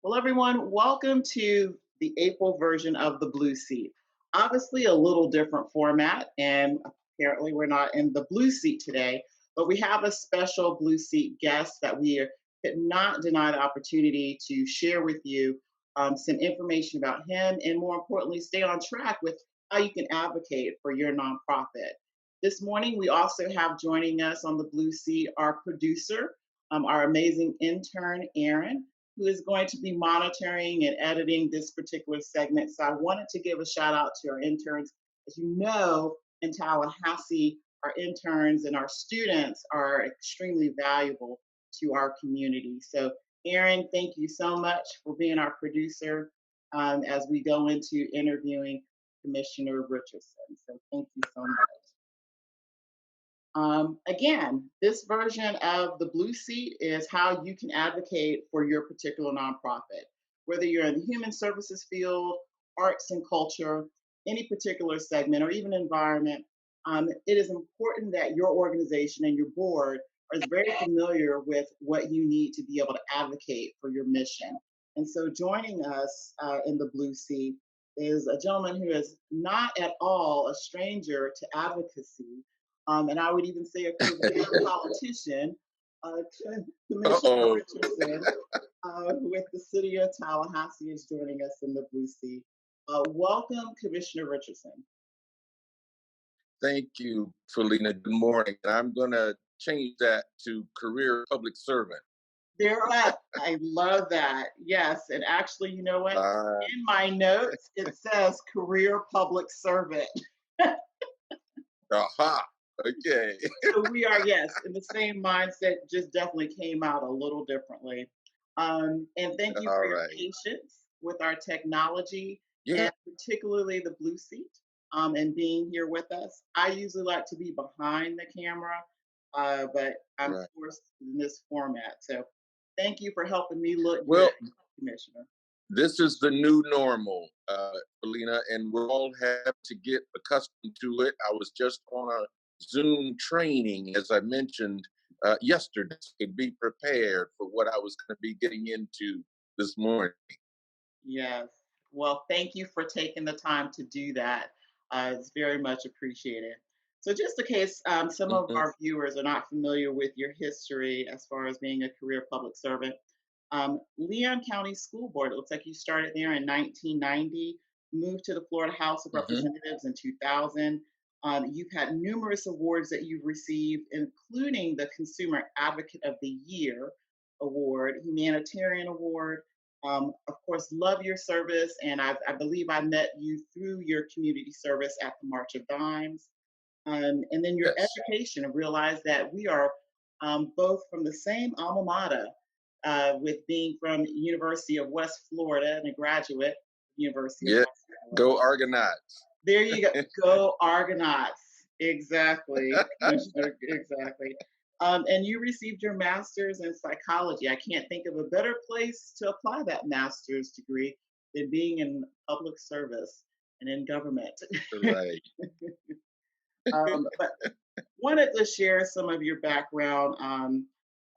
Well, everyone, welcome to the April version of the Blue Seat. Obviously, a little different format, and apparently, we're not in the Blue Seat today, but we have a special Blue Seat guest that could not deny the opportunity to share with you some information about him, and more importantly, stay on track with how you can advocate for your nonprofit. This morning, we also have joining us on the Blue Seat our producer, our amazing intern, Aaron, who is going to be monitoring and editing this particular segment. So I wanted to give a shout out to our interns. As you know, in Tallahassee, our interns and our students are extremely valuable to our community. So, Aaron, thank you so much for being our producer as we go into interviewing Commissioner Richardson. So, thank you so much. Again, this version of the Blue Seat is how you can advocate for your particular nonprofit, whether you're in the human services field, arts and culture, any particular segment, or even environment. It is important that your organization and your board is very familiar with what you need to be able to advocate for your mission. And so, joining us in the Blue Seat is a gentleman who is not at all a stranger to advocacy, and I would even say a career politician, Commissioner Uh-oh. Richardson, with the city of Tallahassee, is joining us in the Blue Sea. Welcome, Commissioner Richardson. Thank you, Felina. Good morning. And I'm going to change that to career public servant. I love that. Yes, and actually, you know what? Uh, In my notes, it says career public servant. aha. Okay. So we are, yes, in the same mindset, just definitely came out a little differently. And thank you All for your right. patience with our technology Yeah. and particularly the Blue Seat and being here with us. I usually like to be behind the camera, but I'm Right. forced in this format. So thank you for helping me look good, Well, Commissioner. this is the new normal, Felina, and we'll all have to get accustomed to it. I was just on a Zoom training, as I mentioned yesterday, to be prepared for what I was going to be getting into this morning. Yes. Well, thank you for taking the time to do that. It's very much appreciated. So, just in case some of Mhm. our viewers are not familiar with your history as far as being a career public servant, Leon County School Board, it looks like you started there in 1990, moved to the Florida House of Mhm. Representatives in 2000. You've had numerous awards that you've received, including the Consumer Advocate of the Year Award, Humanitarian Award, of course, love your service, and I believe I met you through your community service at the March of Dimes. And then your Yes. education, and realize that we are both from the same alma mater, with being from University of West Florida and a graduate, University of Yeah. West Florida. Go Argonauts. There you go. Go Argonauts. Exactly, Commissioner. Exactly. And you received your master's in psychology. I can't think of a better place to apply that master's degree than being in public service and in government. Right. But wanted to share some of your background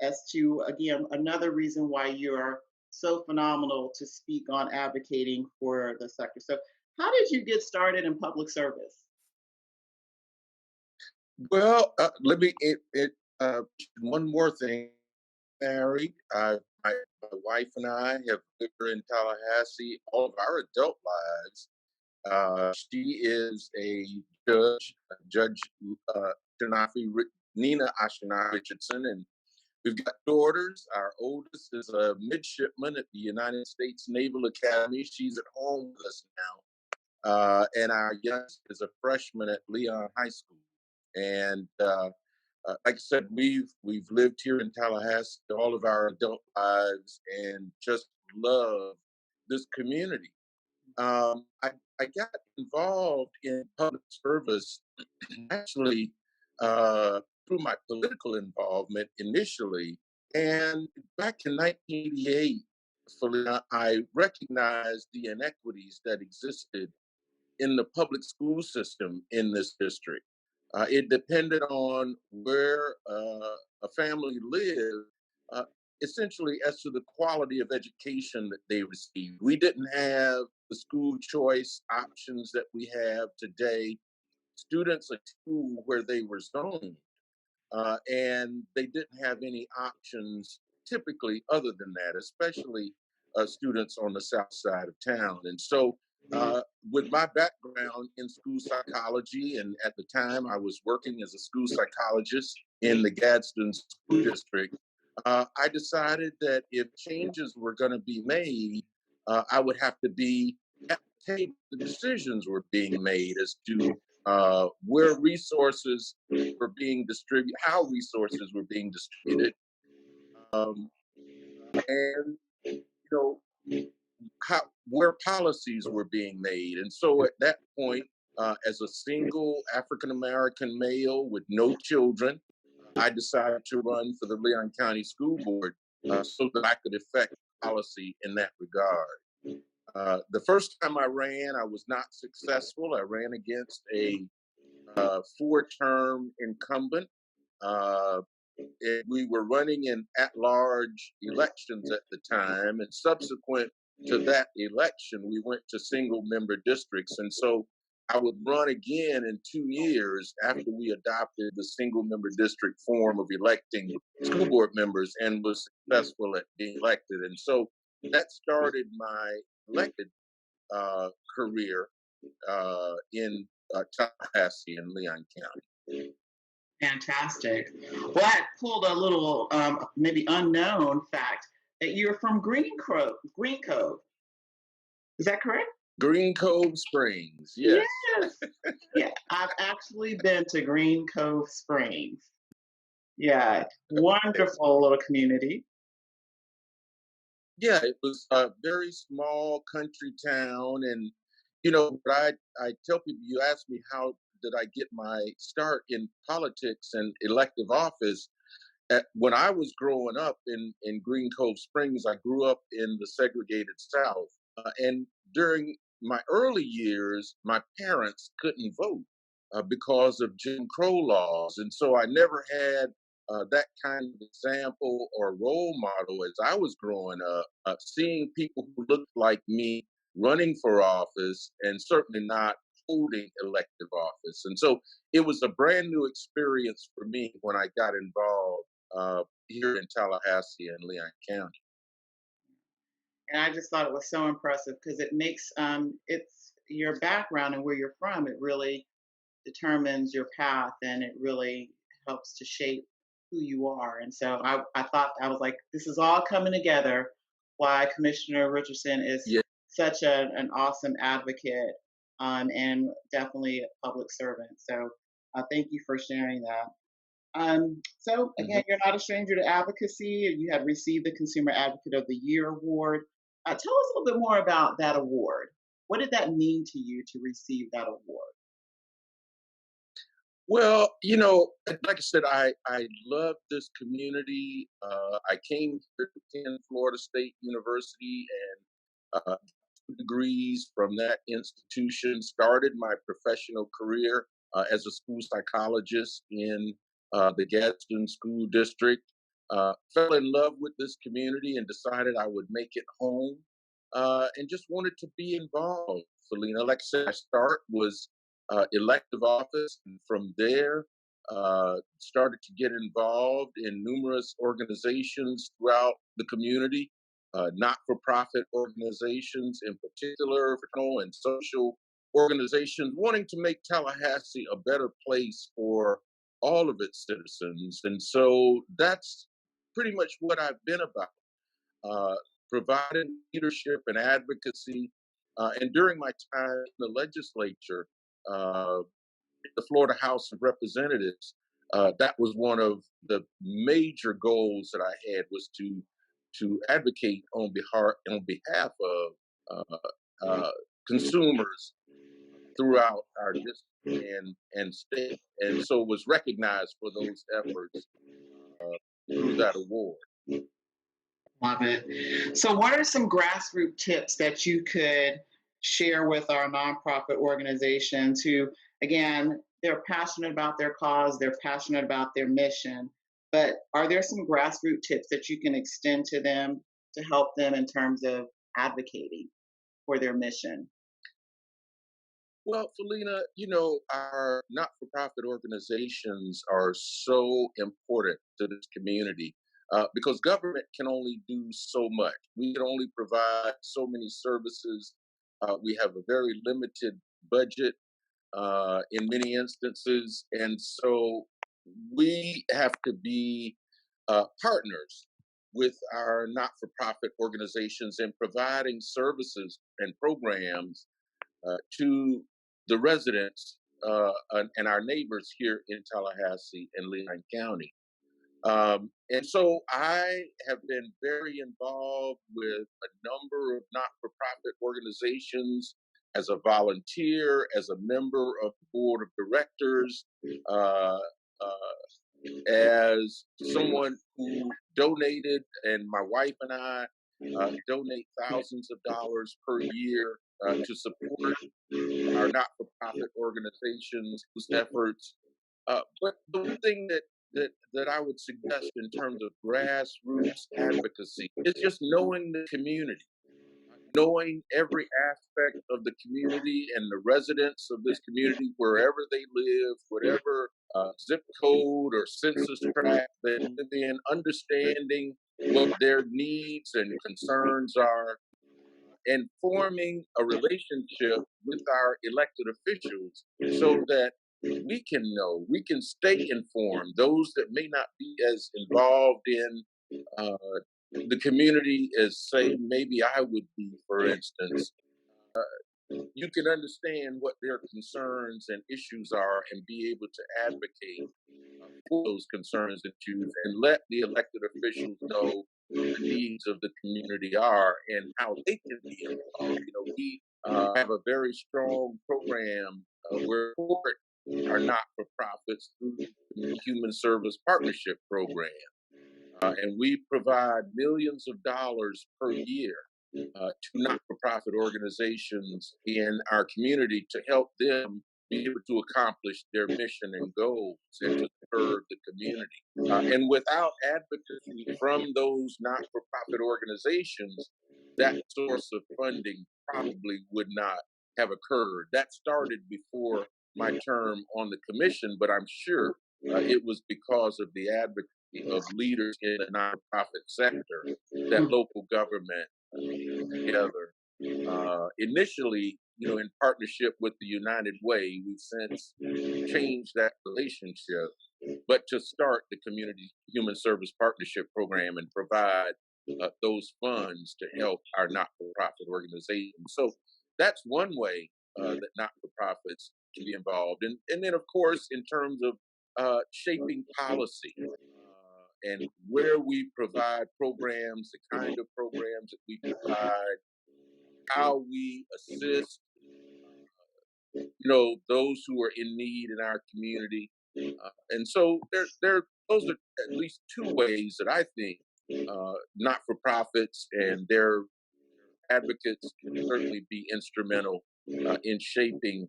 as to, again, another reason why you are so phenomenal to speak on advocating for the sector. So, how did you get started in public service? Well, let me one more thing. Married. My wife and I have lived here in Tallahassee all of our adult lives. She is a judge, Judge uh, Nina Ashinafi Richardson, and we've got daughters. Our oldest is a midshipman at the United States Naval Academy. She's at home with us now. And our youngest is a freshman at Leon High School. And like I said, we've lived here in Tallahassee all of our adult lives and just love this community. I got involved in public service actually through my political involvement initially. And back in 1988, Felina, I recognized the inequities that existed in the public school system in this district. It depended on where a family lived. essentially as to the quality of education that they received. We didn't have the school choice options that we have today. Students at school where they were zoned, and they didn't have any options typically other than that, especially students on the south side of town. And so, with my background in school psychology, and at the time I was working as a school psychologist in the Gadsden School District, I decided that if changes were going to be made, I would have to be at the table. The decisions were being made as to where resources were being distributed, how resources were being distributed, um, and know how where policies were being made. And so at that point, as a single African American male with no children, I decided to run for the Leon County School Board so that I could affect policy in that regard. The first time I ran, I was not successful. I ran against a four-term incumbent. Uh, we were running in at-large elections at the time, and subsequent to that election, we went to single-member districts. And so I would run again in 2 years after we adopted the single-member district form of electing school board members and was successful at being elected. And so that started my elected career in Tallahassee and Leon County. Fantastic. Well, I pulled a little, maybe unknown fact that you're from Green Cove. Green Cove. Is that correct? Green Cove Springs, yes. Yes. Yeah, I've actually been to Green Cove Springs. Yeah, wonderful little community. Yeah, it was a very small country town. And, what I tell people, you ask me how did I get my start in politics and elective office. When I was growing up in Green Cove Springs, I grew up in the segregated South. And during my early years, my parents couldn't vote because of Jim Crow laws. And so I never had that kind of example or role model as I was growing up, seeing people who looked like me running for office and certainly not holding elective office. And so it was a brand new experience for me when I got involved here in Tallahassee and Leon County. And I just thought it was so impressive because it makes it's your background and where you're from. It really determines your path and it really helps to shape who you are. And so I thought I was like, this is all coming together. Why Commissioner Richardson is Yeah. such an awesome advocate and definitely a public servant. So thank you for sharing that. So Mhm. again, you're not a stranger to advocacy. You have received the Consumer Advocate of the Year award. Tell us a little bit more about that award. What did that mean to you to receive that award? Well, like I said, I love this community. I came here to attend Florida State University and degrees from that institution. Started my professional career as a school psychologist in the Gadsden School District. Fell in love with this community and decided I would make it home, and just wanted to be involved. Felina, like I said, I start was elective office, and from there started to get involved in numerous organizations throughout the community, not-for-profit organizations in particular, and social organizations wanting to make Tallahassee a better place for all of its citizens. And so that's pretty much what I've been about, uh, providing leadership and advocacy. And during my time in the legislature, uh, the Florida House of Representatives, that was one of the major goals that I had, was to advocate on behalf of uh, consumers throughout our district and state, and so was recognized for those efforts uh, through that award. Love it. So, what are some grassroots tips that you could share with our nonprofit organizations who, again, they're passionate about their cause, they're passionate about their mission, But are there some grassroots tips that you can extend to them to help them in terms of advocating for their mission? Well, Felina, our not for profit organizations are so important to this community because government can only do so much. We can only provide so many services. We have a very limited budget in many instances. And so we have to be partners with our not for profit organizations in providing services and programs to the residents and our neighbors here in Tallahassee and Leon County. And so I have been very involved with a number of not for profit organizations as a volunteer, as a member of the board of directors, uh, as someone who donated, and my wife and I donate thousands of dollars per year to support our not-for-profit organizations whose efforts. But the one thing that I would suggest in terms of grassroots advocacy is just knowing the community, knowing every aspect of the community and the residents of this community, wherever they live, whatever zip code or census tract they live in, understanding what their needs and concerns are, and forming a relationship with our elected officials so that we can know, we can stay informed. Those that may not be as involved in uh, the community as, say, maybe I would be, for instance, you can understand what their concerns and issues are and be able to advocate for those concerns and issues and let the elected officials know what the needs of the community are and how they can be involved. We have a very strong program where we support our not-for-profits through the Human Service Partnership Program. And we provide millions of dollars per year to not for profit organizations in our community to help them be able to accomplish their mission and goals and to serve the community. And without advocacy from those not for profit organizations, that source of funding probably would not have occurred. That started before my term on the commission, but I'm sure it was because of the advocacy of leaders in the nonprofit sector that local government together. Initially, in partnership with the United Way, we've since changed that relationship, but to start the Community Human Service Partnership Program and provide those funds to help our not for profit organizations. So that's one way that not for profits can be involved. And then, of course, in terms of shaping policy and where we provide programs, the kind of programs that we provide, how we assist, those who are in need in our community. And so those are at least two ways that I think not for profits and their advocates can certainly be instrumental in shaping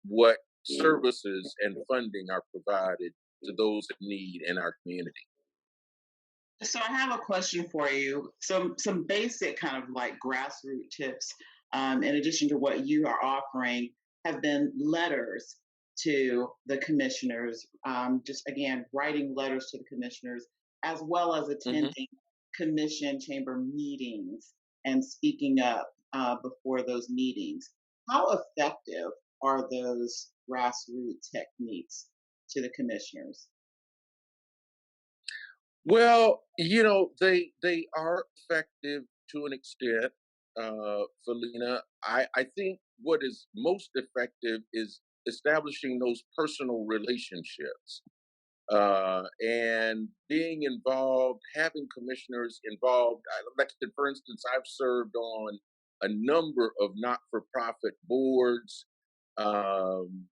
what services and funding are provided to those in need in our community. So I have a question for you. Some basic kind of like grassroots tips, in addition to what you are offering, have been letters to the commissioners. Just again, writing letters to the commissioners, as well as Hmm. attending commission chamber meetings and speaking up before those meetings. How effective are those grassroots techniques to the commissioners? Well, they are effective to an extent, Felina. I think what is most effective is establishing those personal relationships and being involved, having commissioners involved. Like, for instance, I've served on a number of not-for-profit boards. Um,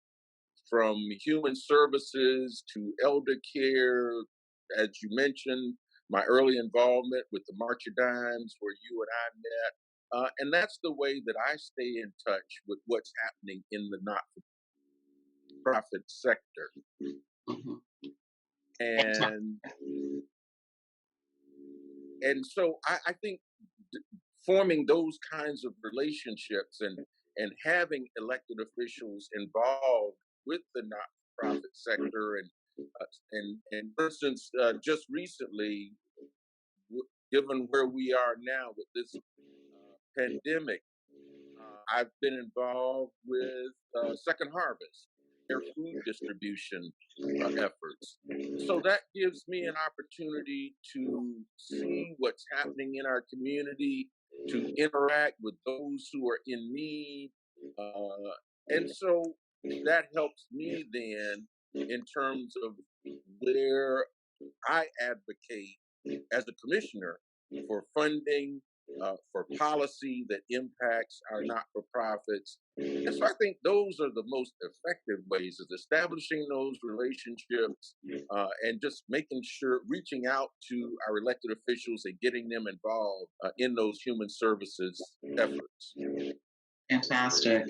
from human services to elder care, as you mentioned, my early involvement with the March of Dimes, where you and I met. And that's the way that I stay in touch with what's happening in the not for profit sector. Mhm. and so I think forming those kinds of relationships and having elected officials involved with the not-for-profit sector and for instance, just recently, given where we are now with this pandemic, I've been involved with Second Harvest, their food distribution efforts. So that gives me an opportunity to see what's happening in our community, to interact with those who are in need. Uh, and so that helps me then in terms of where I advocate as a commissioner for funding, for policy that impacts our not for profits. And so I think those are the most effective ways of establishing those relationships and just making sure, reaching out to our elected officials and getting them involved in those human services efforts. Fantastic.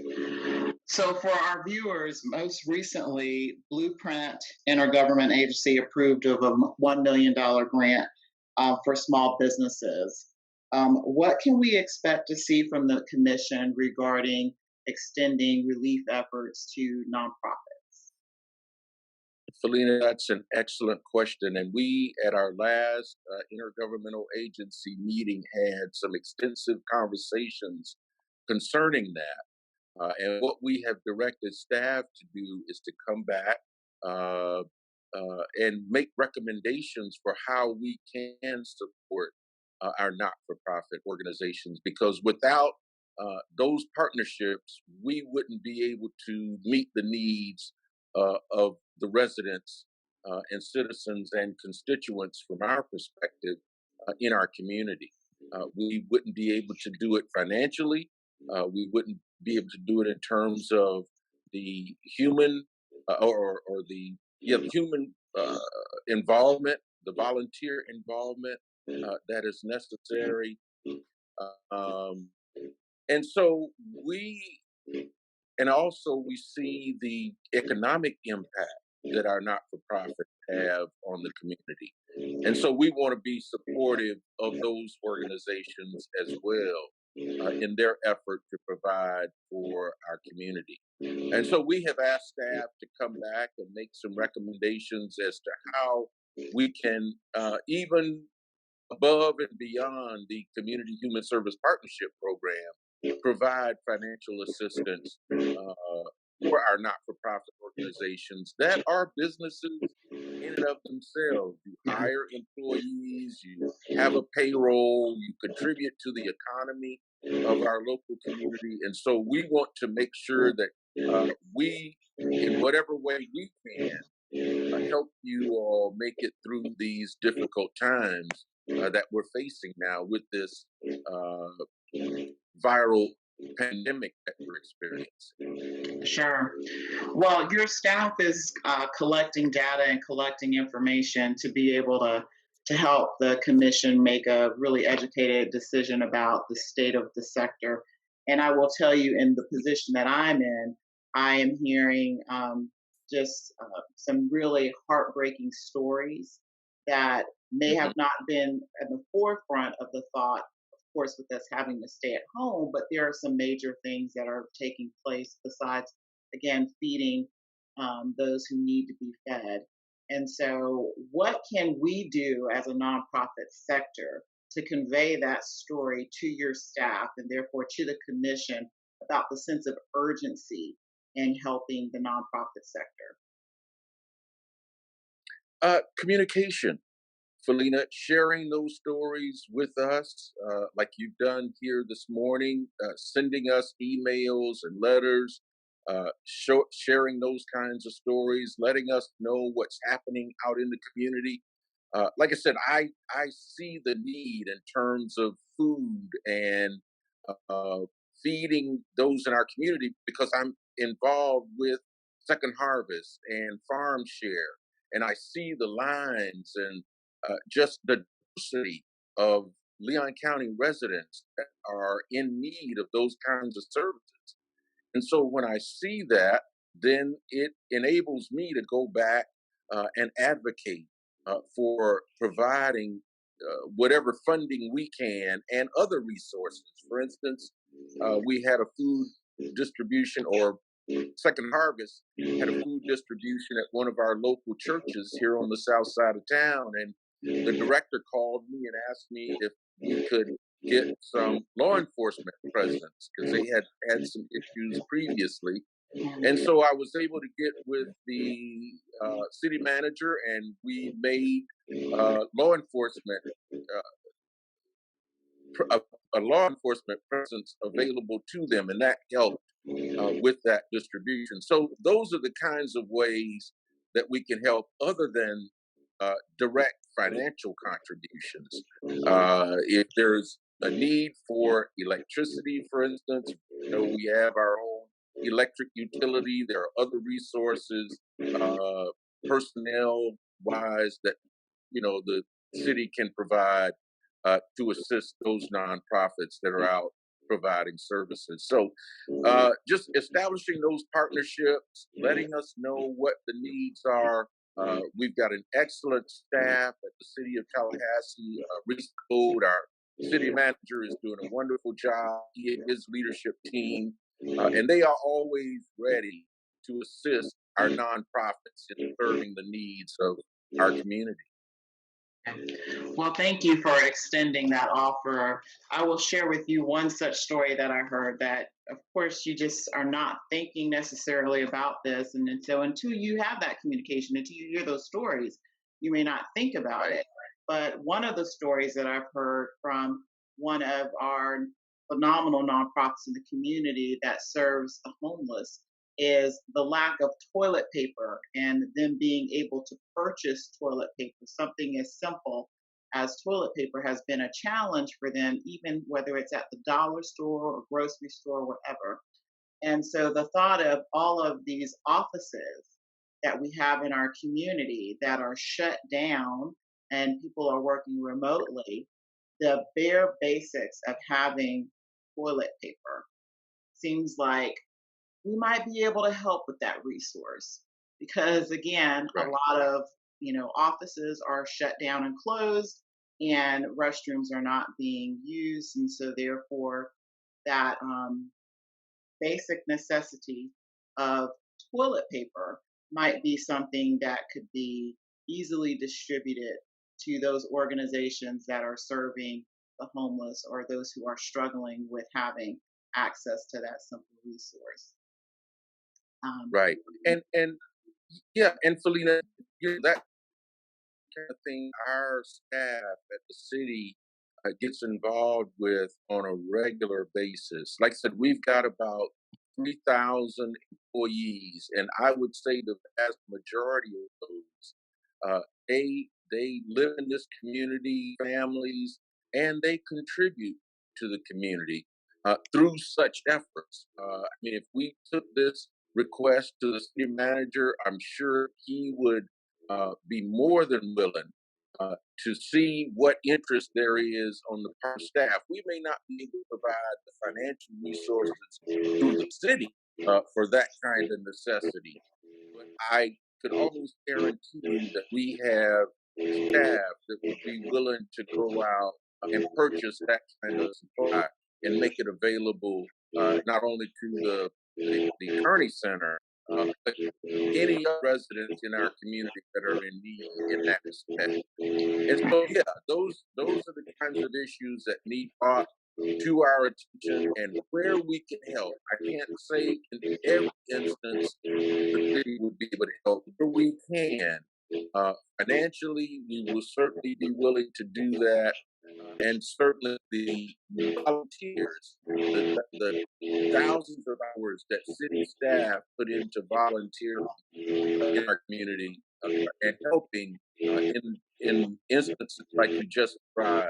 So, for our viewers, most recently, Blueprint Intergovernment Agency approved of a $1 million grant for small businesses. What can we expect to see from the commission regarding extending relief efforts to nonprofits? Felina, that's an excellent question. And we, at our last intergovernmental agency meeting, had some extensive conversations concerning that. And what we have directed staff to do is to come back uh, and make recommendations for how we can support our not for profit organizations. Because without those partnerships, we wouldn't be able to meet the needs of the residents and citizens and constituents from our perspective in our community. We wouldn't be able to do it financially. We wouldn't be able to do it in terms of the human or the human involvement, the volunteer involvement that is necessary. Um, and so we and also we see the economic impact that our not-for-profit have on the community. And so we want to be supportive of those organizations as well in their effort to provide for our community. And so we have asked staff to come back and make some recommendations as to how we can even above and beyond the Community Human Service Partnership Program, provide financial assistance for our not for profit organizations that are businesses in and of themselves. You hire employees, you have a payroll, you contribute to the economy of our local community. And so we want to make sure that we, in whatever way we can, help you all make it through these difficult times that we're facing now with this viral pandemic that we're experiencing. Sure. Well, your staff is collecting data and collecting information to be able to help the commission make a really educated decision about the state of the sector. And I will tell you, in the position that I'm in, I am hearing just some really heartbreaking stories that may have Mhm. not been at the forefront of the thought, of course, with us having to stay at home, but there are some major things that are taking place besides, again, feeding those who need to be fed. And so, what can we do as a nonprofit sector to convey that story to your staff and therefore to the commission about the sense of urgency in helping the nonprofit sector? Communication, Felina, sharing those stories with us, like you've done here this morning, sending us emails and letters, sharing those kinds of stories, letting us know what's happening out in the community. Like I said, I see the need in terms of food and uh, feeding those in our community because I'm involved with Second Harvest and Farm Share, and I see the lines and just the diversity of Leon County residents that are in need of those kinds of services. And so when I see that, then it enables me to go back and advocate for providing whatever funding we can and other resources. For instance, we had a food distribution, or Second Harvest had a food distribution at one of our local churches here on the south side of town. And the director called me and asked me if we could get some law enforcement presence because they had had some issues previously. And so I was able to get with the city manager, and we made law enforcement a, a law enforcement presence available to them, and that helped with that distribution. So those are the kinds of ways that we can help, other than direct financial contributions. If there's a need for electricity, for instance, we have our own electric utility. There are other resources, personnel wise, that the city can provide to assist those nonprofits that are out providing services. So just establishing those partnerships, letting us know what the needs are. We've got an excellent staff at the City of Tallahassee. Reese Code, our city manager, is doing a wonderful job. He and his leadership team, and they are always ready to assist our nonprofits in serving the needs of our community. Well, thank you for extending that offer. I will share with you one such story that I heard that, of course, you just are not thinking necessarily about this. And so until you have that communication, until you hear those stories, you may not think about it. But one of the stories that I've heard from one of our phenomenal nonprofits in the community that serves the homeless is the lack of toilet paper and them being able to purchase toilet paper. Something as simple as toilet paper has been a challenge for them, even whether it's at the dollar store or grocery store or whatever. And so the thought of all of these offices that we have in our community that are shut down and people are working remotely, the bare basics of having toilet paper seems like we might be able to help with that resource because again a Right. lot of offices are shut down and closed and restrooms are not being used, and so therefore that basic necessity of toilet paper might be something that could be easily distributed to those organizations that are serving the homeless or those who are struggling with having access to that simple resource. um, Right. And yeah, and Felina, that kind of thing our staff at the city gets involved with on a regular basis. Like I said, we've got about 3,000 employees, and I would say the vast majority of those, they live in this community, families, and they contribute to the community through such efforts. I mean, if we took this request to the city manager, I'm sure he would be more than willing to see what interest there is on the part of staff. We may not be able to provide the financial resources through the city for that kind of necessity, but I could almost guarantee you that we have staff that would be willing to go out and purchase that kind of supply and make it available not only to the Kearney Center, but any residents in our community that are in need in that respect. And so, yeah, those are the kinds of issues that need brought to our attention and where we can help. I can't say in every instance the city would be able to help. Where we can, financially, we will certainly be willing to do that. And certainly the volunteers, the thousands of hours that city staff put into volunteering in our community and helping in instances like you just described,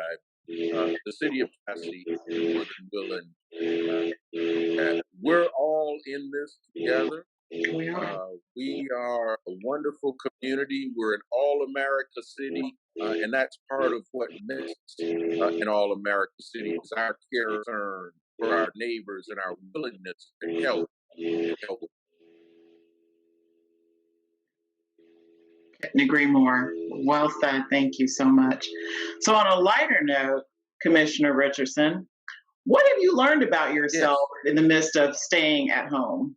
the city of Tallahassee is more than willing uh, to do that. We're all in this together. we are. We are a wonderful community. We're an all America city, and that's part of what makes us an all America city is our care and concern for our neighbors and our willingness to help and help. Couldn't agree more. Well said. Thank you so much. So, on a lighter note, Commissioner Richardson, what have you learned about yourself Yes. in the midst of staying at home?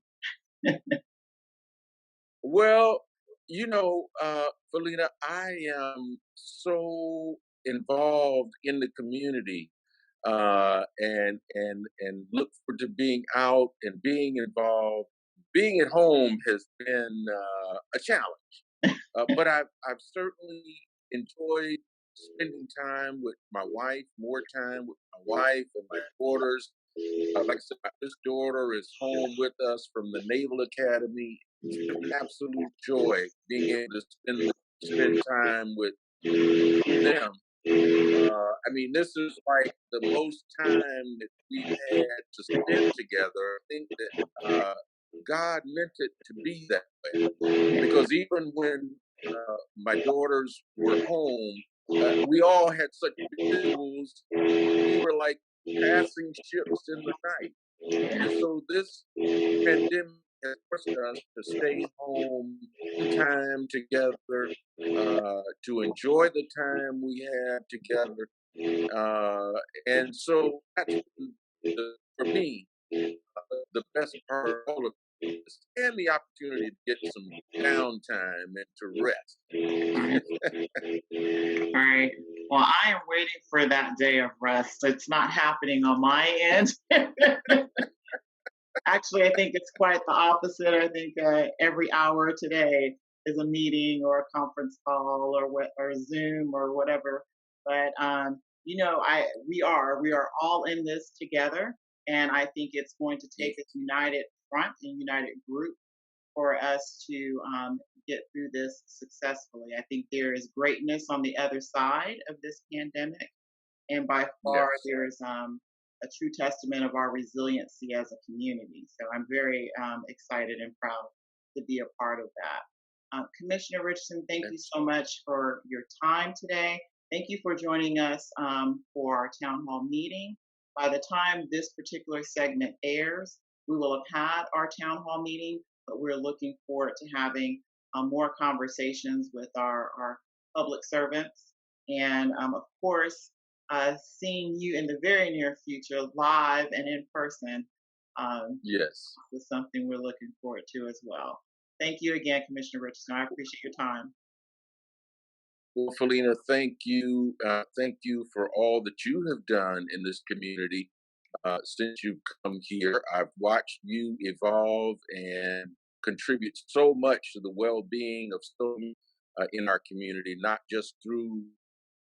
Well, Felina, I am so involved in the community, and look forward to being out and being involved. Being at home has been a challenge, but I've certainly enjoyed spending time with my wife, more time with my wife and my daughters. Like I said, my this daughter is home with us from the Naval Academy. It's been an absolute joy being able to spend time with them. I mean, this is like the most time that we've had to spend together. I think that God meant it to be that way because even when my daughters were home, we all had such visuals. We were like passing ships in the night. And so this pandemic has forced us to stay home, spend time together, to enjoy the time we had together. Uh, and so that's been for me, the best part of all of this, and the opportunity to get some downtime and to rest. All right. Well, I am waiting for that day of rest. It's not happening on my end. Actually, I think it's quite the opposite. I think every hour today is a meeting or a conference call or what or Zoom or whatever. But I we are all in this together, and I think it's going to take a Yes, united front and united group for us to get through this successfully. I think there is greatness on the other side of this pandemic, and by far yes, there's a true testament of our resiliency as a community. So I'm very excited and proud to be a part of that. Commissioner Richardson, thank you yes. so much for your time today. Thank you for joining us for our town hall meeting. By the time this particular segment airs, we will have had our town hall meeting, but we're looking forward to having more conversations with our public servants. And of course, seeing you in the very near future, live and in person, um, Yes. is something we're looking forward to as well. Thank you again, Commissioner Richardson. I appreciate your time. Well, Felina, thank you. Thank you for all that you have done in this community since you've come here. I've watched you evolve and contribute so much to the well-being of so many in our community, not just through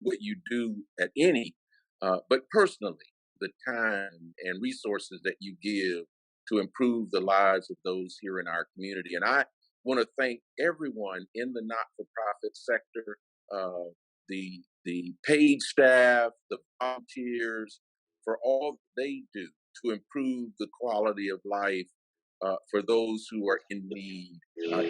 what you do at INIE, but personally, the time and resources that you give to improve the lives of those here in our community. And I want to thank everyone in the not-for-profit sector, the paid staff, the volunteers, for all they do to improve the quality of life for those who are in need,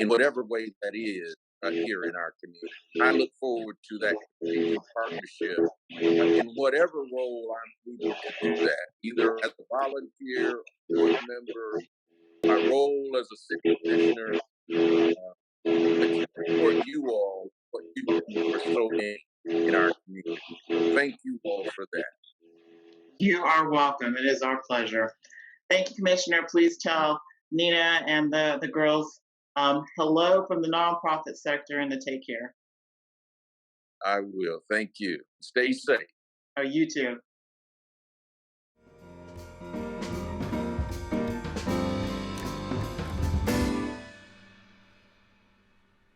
in whatever way that is here in our community. I look forward to that continued partnership in whatever role I'm able to do that, either as a volunteer, board member, my role as a city commissioner, uh, but to support you all, what you do for so many in our community. Thank you all for that. You are welcome. It is our pleasure. Thank you, Commissioner. Please tell Nina and the girls hello from the nonprofit sector and to take care. I will. Thank you. Stay safe. Oh, you too.